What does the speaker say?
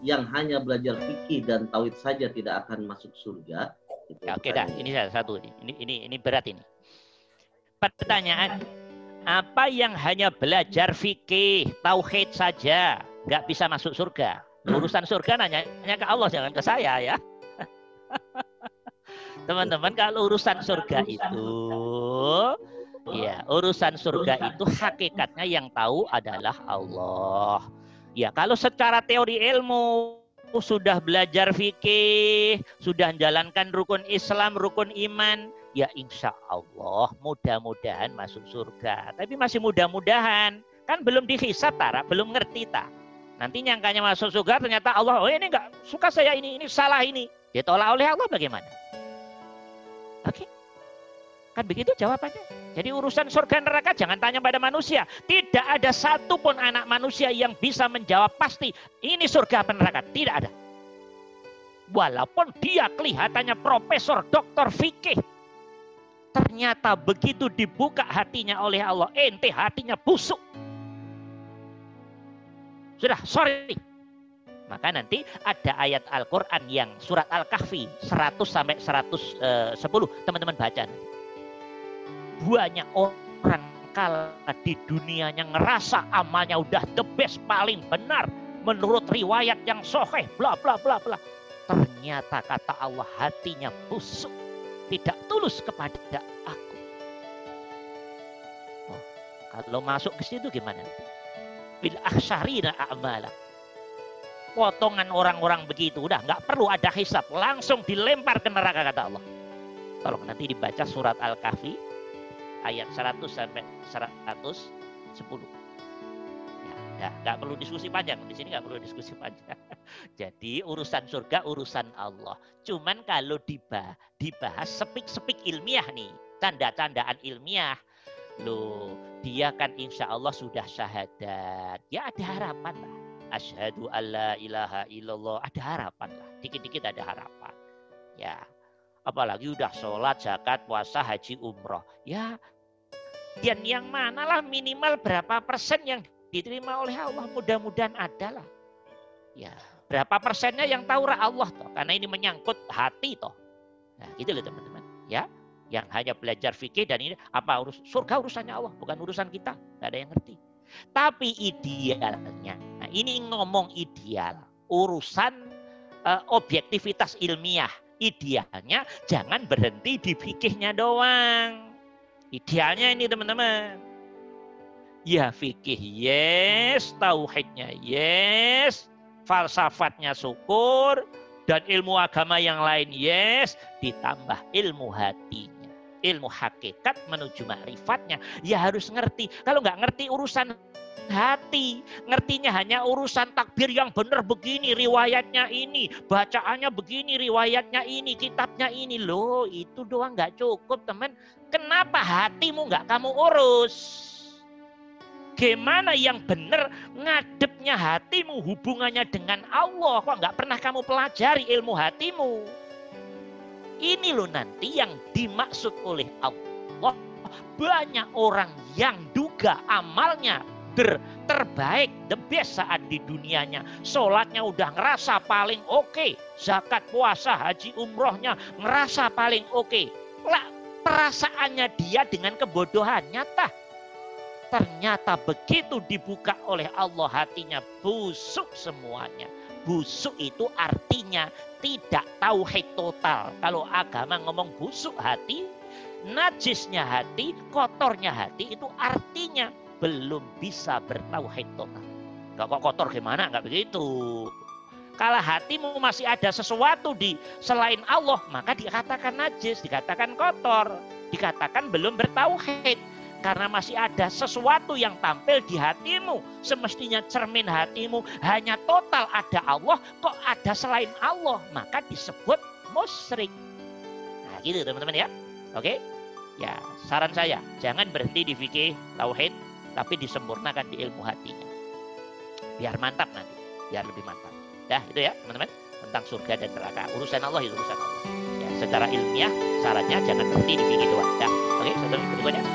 yang hanya belajar fikih dan tauhid saja tidak akan masuk surga? Ya, oke dah, ini satu ini berat ini. Pertanyaan, apa yang hanya belajar fikih, tauhid saja nggak bisa masuk surga? Urusan surga nanya ke Allah, jangan ke saya ya. Teman-teman, kalau urusan surga itu, ya urusan surga itu hakikatnya yang tahu adalah Allah. Ya, kalau secara teori ilmu sudah belajar fikih, sudah menjalankan rukun Islam, rukun iman, ya insya Allah mudah-mudahan masuk surga. Tapi masih mudah-mudahan, kan belum dihisab Tara, belum ngerti tak. Nanti nyangkanya masuk surga, ternyata Allah, oh ini nggak suka saya ini salah ini. Ditolak oleh Allah bagaimana? Oke, kan begitu jawabannya. Jadi urusan surga neraka jangan tanya pada manusia. Tidak ada satupun anak manusia yang bisa menjawab pasti ini surga apa neraka. Tidak ada. Walaupun dia kelihatannya profesor, doktor fikih. Ternyata begitu dibuka hatinya oleh Allah, ente hatinya busuk. Sudah, sorry. Maka nanti ada ayat Al-Quran yang surat Al-Kahfi 100 sampai 110. Teman-teman baca nanti. Banyak orang kala di dunianya ngerasa amalnya udah the best, paling benar menurut riwayat yang sahih, bla bla bla bla. Ternyata kata Allah hatinya busuk, tidak tulus kepada aku. Oh, kalau masuk ke situ gimana? Bil akhsarina a'mala. Potongan orang-orang begitu udah nggak perlu ada hisab, langsung dilempar ke neraka kata Allah. Tolong nanti dibaca surat Al-Kahfi ayat 100 sampai 110. Ya, nggak perlu diskusi panjang. Di sini nggak perlu diskusi panjang. Jadi urusan surga urusan Allah. Cuman kalau dibahas sepik-sepik ilmiah nih, canda-candaan ilmiah, loh dia kan insya Allah sudah syahadat. Ya ada harapan lah. Asyhadu alla ilaha illallah, ada harapan lah. Dikit-dikit ada harapan. Ya, apalagi udah sholat, zakat, puasa, haji, umroh. Ya, dan yang manalah minimal berapa persen yang diterima oleh Allah, mudah-mudahan ada lah. Ya, berapa persennya yang tahu Allah toh, karena ini menyangkut hati toh. Nah, gitu loh teman-teman. Ya, yang hanya belajar fikih dan ini apa surga urusannya Allah, bukan urusan kita. Tidak ada yang ngerti. Tapi idealnya, nah ini ngomong ideal, urusan objektivitas ilmiah. Idealnya jangan berhenti di fikihnya doang. Idealnya ini teman-teman. Ya fikih yes, tauhidnya yes, falsafatnya syukur, dan ilmu agama yang lain yes, ditambah ilmu hatinya. Ilmu hakikat menuju ma'rifatnya. Ya harus ngerti. Kalau nggak ngerti urusan hati, ngertinya hanya urusan takbir yang benar begini, riwayatnya ini, bacaannya begini, riwayatnya ini, kitabnya ini. Loh, itu doang nggak cukup teman. Kenapa hatimu nggak kamu urus? Gimana yang benar ngadepnya hatimu, hubungannya dengan Allah? Kok nggak pernah kamu pelajari ilmu hatimu? Ini loh nanti yang dimaksud oleh Allah. Banyak orang yang duga amalnya terbaik, the best saat di dunianya. Sholatnya udah ngerasa paling oke. Zakat, puasa, haji, umrohnya ngerasa paling oke. Lah, perasaannya dia dengan kebodohannya tah. Ternyata begitu dibuka oleh Allah hatinya busuk semuanya. Busuk itu artinya tidak tauhid total. Kalau agama ngomong busuk hati, najisnya hati, kotornya hati itu artinya belum bisa bertauhid total. Gak kok kotor gimana? Gak begitu. Kalau hatimu masih ada sesuatu di selain Allah, maka dikatakan najis, dikatakan kotor, dikatakan belum bertauhid. Karena masih ada sesuatu yang tampil di hatimu. Semestinya cermin hatimu hanya total ada Allah, kok ada selain Allah. Maka disebut musyrik. Nah gitu teman-teman ya. Oke? Ya saran saya, jangan berhenti di fikih, tauhid, tapi disempurnakan di ilmu hatinya. Biar mantap nanti, biar lebih mantap. Dah itu ya teman-teman. Tentang surga dan neraka. Urusan Allah itu urusan Allah. Ya, secara ilmiah, sarannya jangan berhenti di fikih doang. Dah. Oke, saudara berikutnya.